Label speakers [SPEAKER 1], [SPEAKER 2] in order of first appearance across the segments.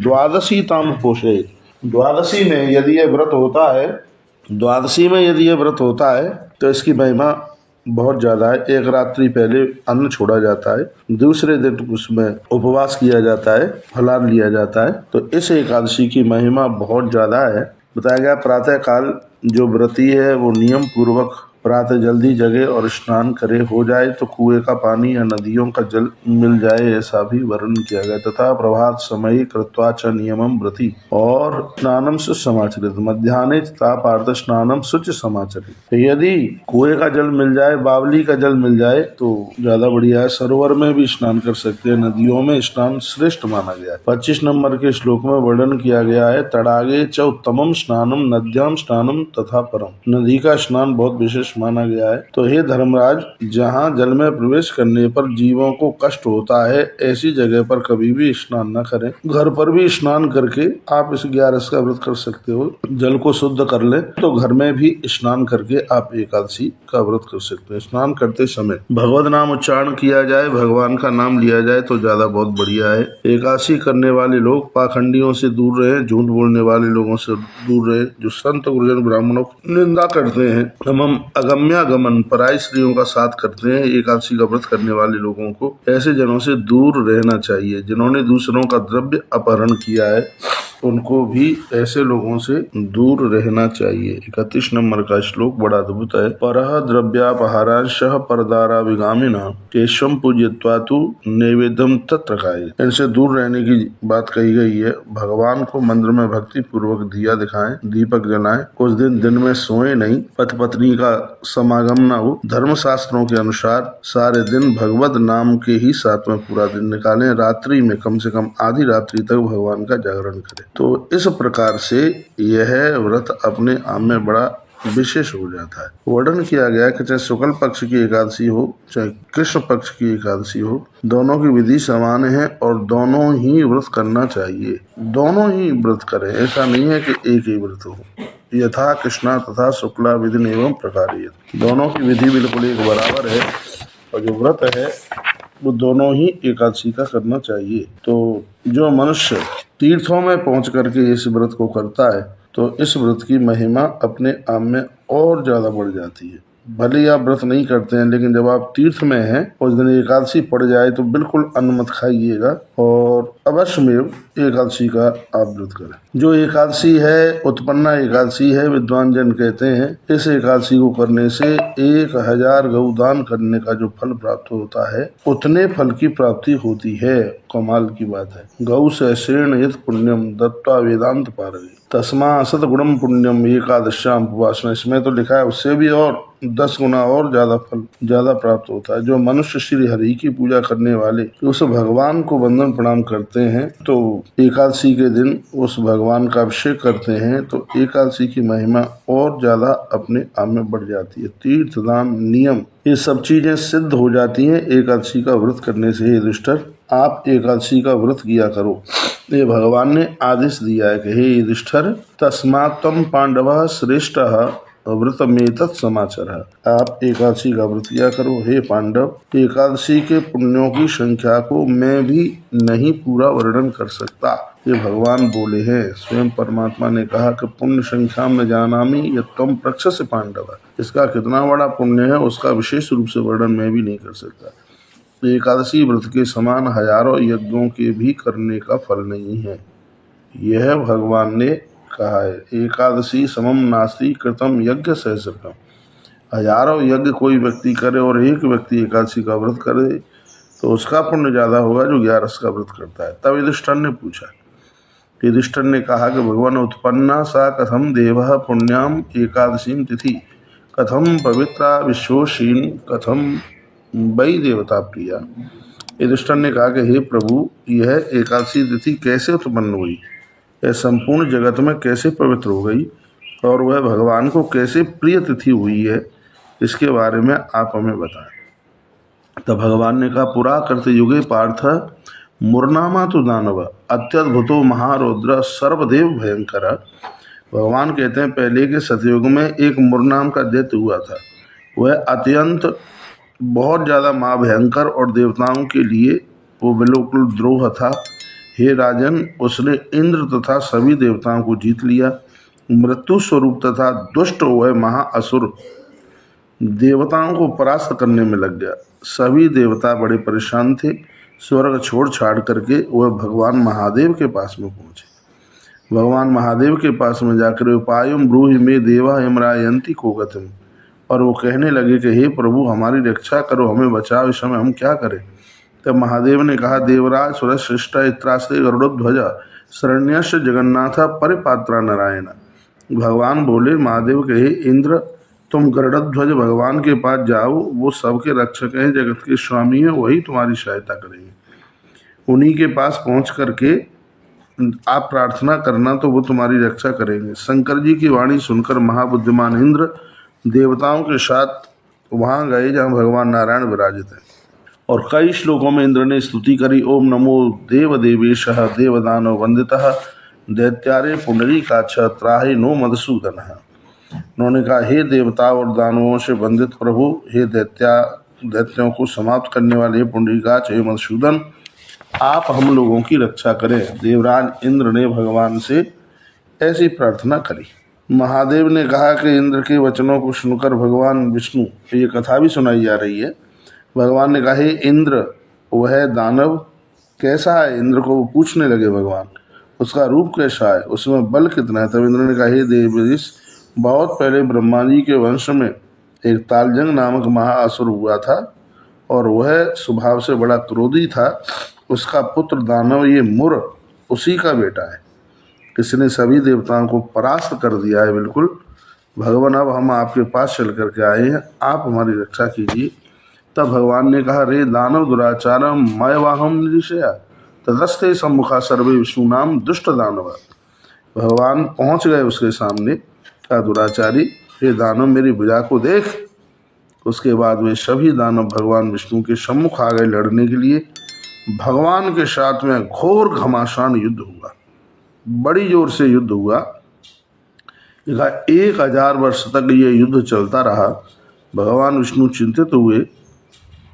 [SPEAKER 1] द्वादशी ताम पोषे। द्वादशी में यदि ये व्रत होता है, द्वादशी में यदि ये व्रत होता है तो इसकी महिमा बहुत ज़्यादा है। एक रात्रि पहले अन्न छोड़ा जाता है, दूसरे दिन उसमें उपवास किया जाता है, फलाहार लिया जाता है। तो इस एकादशी की महिमा बहुत ज़्यादा है। बताया गया प्रातः काल जो व्रती है वो नियम पूर्वक प्रातः जल्दी जगे और स्नान करे, हो जाए तो कुएं का पानी या नदियों का जल मिल जाए, ऐसा भी वर्णन किया गया। तथा प्रभात समय कृत्वा च नियमम व्रती और स्नानम शुच समाचरित मध्याह्ने तथा पार्थ स्नानम शुच समाचरित। यदि कुएं का जल मिल जाए, बावली का जल मिल जाए तो ज्यादा बढ़िया है। सरोवर में भी स्नान कर सकते हैं, नदियों में स्नान श्रेष्ठ माना गया है। 25 नंबर के श्लोक में वर्णन किया गया है, तड़ागे च उत्तमम स्नानम नद्याम स्नानम तथा परम। नदी का स्नान बहुत विशेष माना गया है। तो हे धर्मराज, जहाँ जल में प्रवेश करने पर जीवों को कष्ट होता है, ऐसी जगह पर कभी भी स्नान न करें। घर पर भी स्नान करके आप इस 11 का व्रत कर सकते हो। जल को शुद्ध कर ले तो घर में भी स्नान करके आप एकादशी का व्रत कर सकते हैं। स्नान करते समय भगवत नाम उच्चारण किया जाए, भगवान का नाम लिया जाए तो ज्यादा बहुत बढ़िया है। एकादशी करने वाले लोग पाखंडियों से दूर रहे, झूठ बोलने वाले लोगों से दूर रहे, जो संत गुरुजन ब्राह्मणों की निंदा करते हैं, हम अगम्यागमन पराई स्त्रियों का साथ करते हैं। एकादशी का व्रत करने वाले लोगों को ऐसे जनों से दूर रहना चाहिए। जिन्होंने दूसरों का द्रव्य अपहरण किया है, उनको भी ऐसे लोगों से दूर रहना चाहिए। 31 नंबर का श्लोक बड़ा अद्भुत है। परह द्रव्यापहारांशः परदारा विगामिना केशवम पूज्यत्वा तु नैवेद्यम तत्र खाये। इनसे दूर रहने की बात कही गई है। भगवान को मंदिर में भक्ति पूर्वक दिया दिखाएं, दीपक जलाएं, कुछ दिन में सोए नहीं, पति पत्नी का समागम न हो। धर्म शास्त्रों के अनुसार सारे दिन भगवत नाम के ही साथ में पूरा दिन निकालें। रात्रि में कम से कम आधी रात्रि तक भगवान का जागरण करें। तो इस प्रकार से यह व्रत अपने आप में बड़ा विशेष हो जाता है। वर्णन किया गया कि चाहे शुक्ल पक्ष की एकादशी हो चाहे कृष्ण पक्ष की एकादशी हो, दोनों की विधि समान है और दोनों ही व्रत करना चाहिए। दोनों ही व्रत करें, ऐसा नहीं है कि एक ही व्रत हो। यथा कृष्णा तथा शुक्ला विधि एवं प्रकार, दोनों की विधि बिल्कुल एक बराबर है और जो व्रत है वो दोनों ही एकादशी का करना चाहिए। तो जो मनुष्य तीर्थों में पहुंच करके इस व्रत को करता है तो इस व्रत की महिमा अपने आप में और ज्यादा बढ़ जाती है। भले ही आप व्रत नहीं करते हैं, लेकिन जब आप तीर्थ में हैं, उस दिन एकादशी पड़ जाए तो बिल्कुल अन्न मत खाइएगा और अवश्य में एकादशी का आप व्रत करें। जो एकादशी है उत्पन्ना एकादशी है, विद्वान जन कहते हैं इस एकादशी को करने से 1000 गौदान करने का जो फल प्राप्त होता है, उतने फल की प्राप्ति होती है। कमाल की बात है। गौ से शरण यत पुण्यम दत्ता वेदांत पारगे तस्मा सत गुणम पुण्यम एकादश्याम उपवासना। इसमें तो लिखा है उससे भी और 10 गुना और ज्यादा फल ज्यादा प्राप्त होता है। जो मनुष्य श्री हरि की पूजा करने वाले उस भगवान को वंदन प्रणाम करते हैं तो एकादशी के दिन उस भगवान का अभिषेक करते हैं तो एकादशी की महिमा और ज्यादा अपने आप में बढ़ जाती है। तीर्थ दान नियम ये सब चीजें सिद्ध हो जाती हैं एकादशी का व्रत करने से। युधिष्ठिर, आप एकादशी का व्रत किया करो, ये भगवान ने आदेश दिया है कि हे युधिष्ठिर, तस्मात् त्वं पांडवः श्रेष्ठः व्रतमेतत् समाचरः। आप एकादशी का व्रत किया करो। हे पांडव, एकादशी के पुण्यों की संख्या को मैं भी नहीं पूरा वर्णन कर सकता, ये भगवान बोले हैं। स्वयं परमात्मा ने कहा कि पुण्य संख्या में जानामि यत्त्वं प्रक्षस्य पांडव। इसका कितना बड़ा पुण्य है उसका विशेष रूप से वर्णन मैं भी नहीं कर सकता। एकादशी व्रत के समान हजारों यज्ञों के भी करने का फल नहीं है, यह भगवान ने कहा है। एकादशी समम नास्ति कृतम यज्ञ सहस्रकम। हजारों यज्ञ कोई व्यक्ति करे और एक व्यक्ति एकादशी का व्रत करे तो उसका पुण्य ज्यादा होगा जो 11 का व्रत करता है। तब युधिष्ठिर ने पूछा, युधिष्ठिर ने कहा कि भगवान उत्पन्ना सा कथम देवः पुण्याम एकादशीम तिथि कथम पवित्रा विश्वशीन कथम वही देवता प्रिया। युधिष्ठिर ने कहा कि हे प्रभु, यह एकादशी तिथि कैसे उत्पन्न हुई, यह संपूर्ण जगत में कैसे पवित्र हो गई और वह भगवान को कैसे प्रिय तिथि हुई है, इसके बारे में आप हमें बताएं। तब भगवान ने कहा, पुरा करते युगे पार्थ मुरनामा तो दानव अत्यद्भुतो महारौद्र सर्वदेव भयंकर। भगवान कहते हैं पहले के सतयुग में एक मुर नाम का दैत्य हुआ था। वह अत्यंत बहुत ज़्यादा महाभयंकर और देवताओं के लिए वो बिल्कुल द्रोह था। हे राजन, उसने इंद्र तथा सभी देवताओं को जीत लिया। मृत्यु स्वरूप तथा दुष्ट वह महाअसुर देवताओं को परास्त करने में लग गया। सभी देवता बड़े परेशान थे। स्वर्ग छोड़ छाड़ करके वह भगवान महादेव के पास में पहुंचे। भगवान महादेव के पास में जाकर उपायम ब्रूहि में देवा यमरायंती को गतिम, और वो कहने लगे कि हे प्रभु, हमारी रक्षा करो, हमें बचाओ, इस समय हम क्या करें। तब महादेव ने कहा, देवराज सुरश्रेष्ठ इत्रास्ते गरुड़ध्वज शरण्यस्य जगन्नाथ परिपात्रा नारायण। भगवान बोले, महादेव कहे, इंद्र तुम गरुड़ध्वज भगवान के पास जाओ, वो सबके रक्षक हैं, जगत के स्वामी हैं, वही तुम्हारी सहायता करेंगे। उन्हीं के पास पहुंच करके आप प्रार्थना करना तो वो तुम्हारी रक्षा करेंगे। शंकर जी की वाणी सुनकर महाबुद्धिमान इंद्र देवताओं के साथ वहां गए जहां भगवान नारायण विराजित हैं, और कई श्लोकों में इंद्र ने स्तुति करी। ओम नमो देव देवेश देवदानव वंदितः दैत्यारे पुंडरीकाक्ष त्राहि नो मधुसूदन। उन्होंने कहा, हे देवता और दानवों से वंदित प्रभु, हे दैत्यों को समाप्त करने वाले पुंडरीकाक्ष, हे मधुसूदन, आप हम लोगों की रक्षा करें। देवराज इंद्र ने भगवान से ऐसी प्रार्थना करी। महादेव ने कहा कि इंद्र के वचनों को सुनकर भगवान विष्णु, ये कथा भी सुनाई जा रही है, भगवान ने कहा, हे इंद्र, वह दानव कैसा है? इंद्र को पूछने लगे भगवान, उसका रूप कैसा है, उसमें बल कितना है? तब इंद्र ने कहा, हे देवेश, बहुत पहले ब्रह्मा जी के वंश में एक तालजंग नामक महाअसुर हुआ था, और वह स्वभाव से बड़ा क्रोधी था। उसका पुत्र दानव ये मुर उसी का बेटा है। इसने सभी देवताओं को परास्त कर दिया है। बिल्कुल भगवान, अब हम आपके पास चल करके आए हैं, आप हमारी रक्षा कीजिए। तब भगवान ने कहा, रे दानव दुराचारम मयवाहम निरीशया ततस्ते सम्मुखा सर्वे विष्णु नाम दुष्ट दानव। भगवान पहुंच गए उसके सामने, कहा, दुराचारी, हे दानव, मेरी भुजा को देख। उसके बाद वे सभी दानव भगवान विष्णु के सम्मुख आ गए लड़ने के लिए। भगवान के साथ में घोर घमासान युद्ध हुआ, बड़ी जोर से युद्ध हुआ। 1000 वर्ष तक ये युद्ध चलता रहा। भगवान विष्णु चिंतित हुए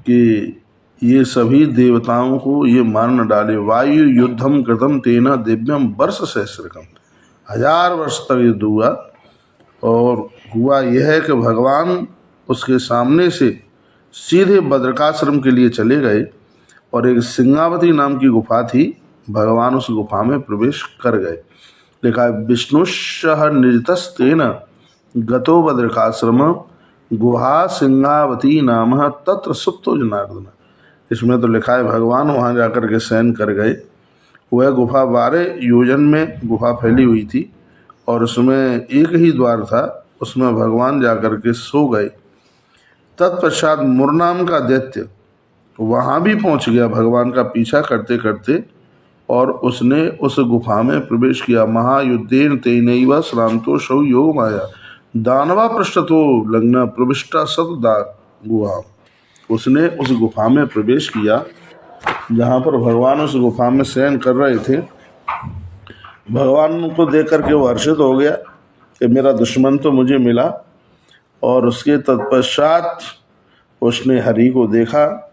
[SPEAKER 1] कि ये सभी देवताओं को ये मार न डाले। वायु युद्धम कृतम तेना दिव्यम वर्ष सहस्रकम। 1000 वर्ष तक युद्ध हुआ, और हुआ यह है कि भगवान उसके सामने से सीधे बद्रिकाश्रम के लिए चले गए, और एक सिंगावती नाम की गुफा थी। भगवान उस गुफा में प्रवेश कर गए। लिखा है, विष्णुशः निर्जितस्तेन गतो बद्रिकाश्रम गुहा सिंगावती नाम तत्र सुप्तो जनार्दन। इसमें तो लिखा है भगवान वहाँ जाकर के शयन कर गए। वह गुफा 12 योजन में गुफा फैली हुई थी, और उसमें एक ही द्वार था, उसमें भगवान जाकर के सो गए। तत्पश्चात मुर नाम का दैत्य वहाँ भी पहुँच गया भगवान का पीछा करते करते, और उसने उस गुफा में प्रवेश किया। महायुद्धेन तेनैव श्रांतो सौ योग माया दानवा पृष्ठतो लग्न प्रविष्टा सतदा गुहा। उसने उस गुफा में प्रवेश किया जहाँ पर भगवान उस गुफा में शयन कर रहे थे। भगवान को देख करके वो हर्षित हो गया कि मेरा दुश्मन तो मुझे मिला, और उसके तत्पश्चात उसने हरि को देखा,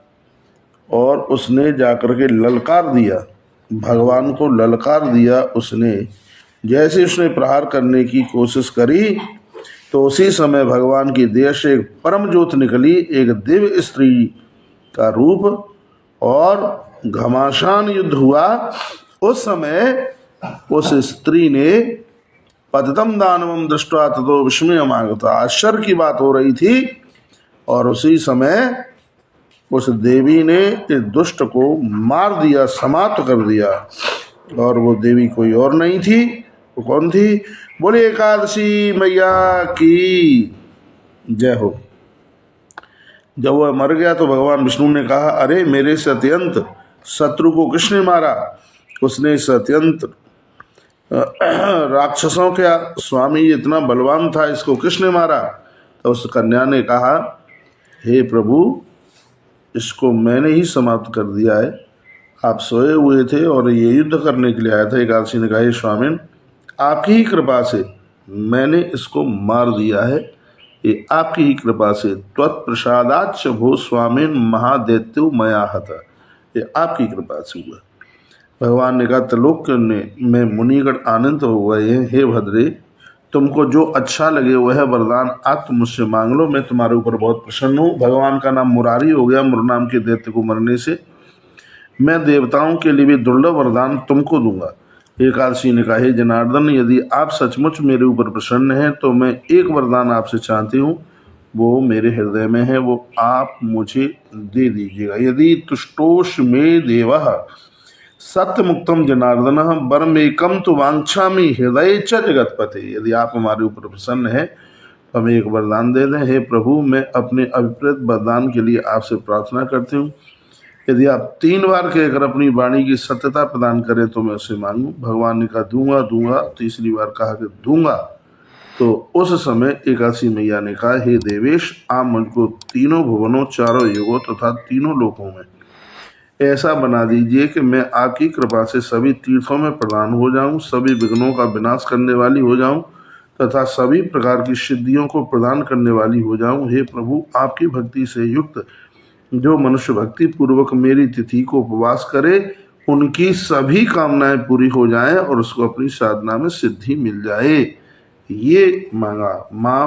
[SPEAKER 1] और उसने जाकर के ललकार दिया, भगवान को ललकार दिया उसने। जैसे उसने प्रहार करने की कोशिश करी, तो उसी समय भगवान की देह से एक परम ज्योत निकली, एक दिव्य स्त्री का रूप, और घमासान युद्ध हुआ। उस समय उस स्त्री ने पतितम दानवम दृष्ट्वा ततो विस्मयमागता, आश्चर्य की बात हो रही थी, और उसी समय उस देवी ने इस दुष्ट को मार दिया, समाप्त कर दिया। और वो देवी कोई और नहीं थी। वो कौन थी? बोले एकादशी मैया की जय हो। जब वह मर गया तो भगवान विष्णु ने कहा, अरे मेरे से अत्यंत शत्रु को किसने मारा? उसने इस अत्यंत राक्षसों का स्वामी इतना बलवान था, इसको किसने मारा? तो उस कन्या ने कहा, हे प्रभु, इसको मैंने ही समाप्त कर दिया है। आप सोए हुए थे और ये युद्ध करने के लिए आया था। एकादशी ने कहा, हे स्वामिन, आपकी ही कृपा से मैंने इसको मार दिया है, ये आपकी ही कृपा से। त्वत्प्रसादाच्च भो स्वामिन महादैत्यो मया हतः, ये आपकी कृपा से हुआ। भगवान ने कहा त्रिलोक में मुनिगण आनंद हो गए हैं। हे भद्रे, तुमको जो अच्छा लगे वह वरदान आप तुम मुझसे मांग लो, मैं तुम्हारे ऊपर बहुत प्रसन्न हूँ। भगवान का नाम मुरारी हो गया। मुर नाम के दैत्य को मरने से मैं देवताओं के लिए भी दुर्लभ वरदान तुमको दूंगा। एकादशी ने कहा, हे जनार्दन, यदि आप सचमुच मेरे ऊपर प्रसन्न हैं तो मैं एक वरदान आपसे चाहती हूँ, वो मेरे हृदय में है, वो आप मुझे दे दीजिएगा। यदि तुष्टोष में देवः सत्य मुक्तम जनार्दन वरमेकम तो वांछामि हृदय च जगतपते। यदि आप हमारे ऊपर प्रसन्न हैं तो हमें एक वरदान दे दें। हे प्रभु, मैं अपने अभिप्रेत वरदान के लिए आपसे प्रार्थना करती हूँ। यदि आप 3 बार कहकर अपनी वाणी की सत्यता प्रदान करें तो मैं उसे मांगूं। भगवान ने कहा, दूंगा दूंगा। तीसरी बार कहा कि दूंगा। तो उस समय एकादशी मैया ने कहा, हे देवेश, आप मुझको तीनों भुवनों, चारों युगों तथा तीनों लोकों में ऐसा बना दीजिए कि मैं आपकी कृपा से सभी तीर्थों में प्रदान हो जाऊं, सभी विघ्नों का विनाश करने वाली हो जाऊं तथा सभी प्रकार की सिद्धियों को प्रदान करने वाली हो जाऊं। हे प्रभु, आपकी भक्ति से युक्त जो मनुष्य भक्ति पूर्वक मेरी तिथि को उपवास करे, उनकी सभी कामनाएं पूरी हो जाएं और उसको अपनी साधना में सिद्धि मिल जाए। ये मांगा। माँ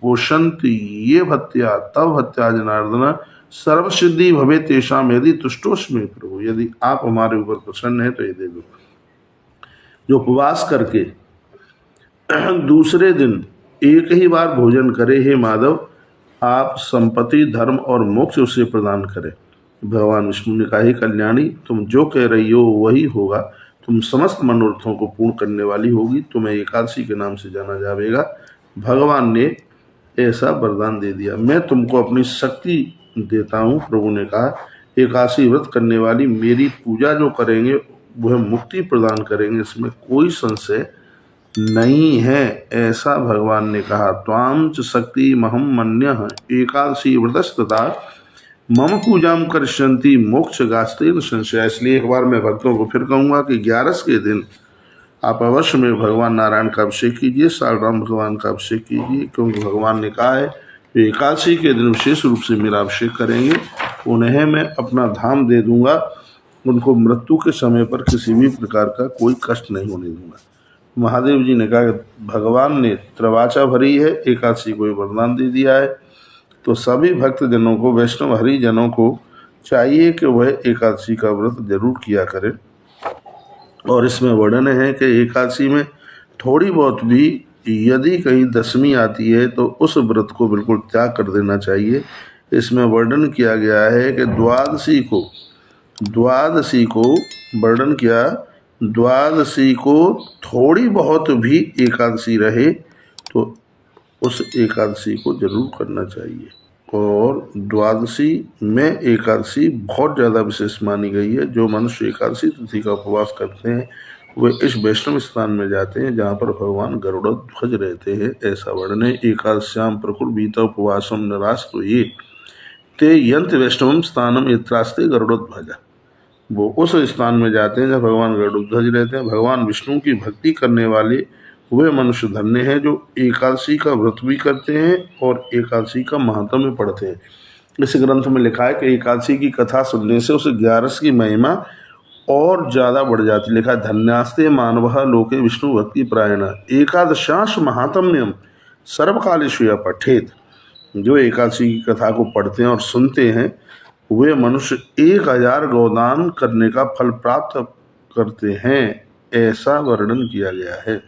[SPEAKER 1] पोषंत ये भत्या तब भत्या जनार्दन सर्व सिद्धि भवे तेषाम यदि तुष्टोस्मि प्रभु। यदि आप हमारे ऊपर प्रसन्न है तो ये दे दो। जो उपवास करके दूसरे दिन एक ही बार भोजन करे, हे माधव, आप संपत्ति, धर्म और मोक्ष उसे प्रदान करें। भगवान विष्णु ने कहा, हे कल्याणी, तुम जो कह रही हो वही होगा। तुम समस्त मनोरथों को पूर्ण करने वाली होगी। तुम्हें एकादशी के नाम से जाना जाएगा। भगवान ने ऐसा वरदान दे दिया। मैं तुमको अपनी शक्ति देता हूँ। प्रभु ने कहा, एकादशी व्रत करने वाली मेरी पूजा जो करेंगे वह मुक्ति प्रदान करेंगे, इसमें कोई संशय नहीं है। ऐसा भगवान ने कहा। त्वाम च शक्ति महम मन्यः एकादशी व्रतस्तथा मम पूजाम करिष्यन्ति मोक्ष गास्ते न संशय। इसलिए एक बार मैं भक्तों को फिर कहूँगा कि 11 के दिन आप अवश्य में भगवान नारायण का अभिषेक कीजिए, साल राम भगवान का अभिषेक कीजिए, क्योंकि भगवान ने कहा है कि एकादशी के दिन विशेष रूप से मेरा अभिषेक करेंगे, उन्हें मैं अपना धाम दे दूंगा। उनको मृत्यु के समय पर किसी भी प्रकार का कोई कष्ट नहीं होने दूंगा। महादेव जी ने कहा कि भगवान ने त्रवाचा भरी है, एकादशी को वरदान दे दिया है, तो सभी भक्तजनों को, वैष्णव हरिजनों को चाहिए कि वह एकादशी का व्रत जरूर किया करें। और इसमें वर्णन है कि एकादशी में थोड़ी बहुत भी यदि कहीं दशमी आती है तो उस व्रत को बिल्कुल त्याग कर देना चाहिए। इसमें वर्णन किया गया है कि द्वादशी को वर्णन किया, द्वादशी को थोड़ी बहुत भी एकादशी रहे तो उस एकादशी को जरूर करना चाहिए। और द्वादशी में एकादशी बहुत ज़्यादा विशेष मानी गई है। जो मनुष्य एकादशी तिथि का उपवास करते हैं वे इस वैष्णव स्थान में जाते हैं जहाँ पर भगवान गरुड़ध्वज रहते हैं। ऐसा वर्णन है। एकादश्याम प्रकुर्वीत उपवासम निराश तो ये ते यंत्र वैष्णवम स्थानम यत्रास्ते गरुड़ध्वज। वो उस स्थान में जाते हैं जहाँ भगवान गरुड़ध्वज रहते हैं। भगवान विष्णु की भक्ति करने वाले वे मनुष्य धन्य हैं जो एकादशी का व्रत भी करते हैं और एकादशी का महात्म्य पढ़ते हैं। इस ग्रंथ में लिखा है कि एकादशी की कथा सुनने से उस 11 की महिमा और ज़्यादा बढ़ जाती। लिखा है, धन्यास्ते मानवः लोके विष्णु भक्ति प्रायण एकादशांश महात्म्यम सर्वकालेषु या पठेत। जो एकादशी की कथा को पढ़ते हैं और सुनते हैं वे मनुष्य 1000 गोदान करने का फल प्राप्त करते हैं। ऐसा वर्णन किया गया है।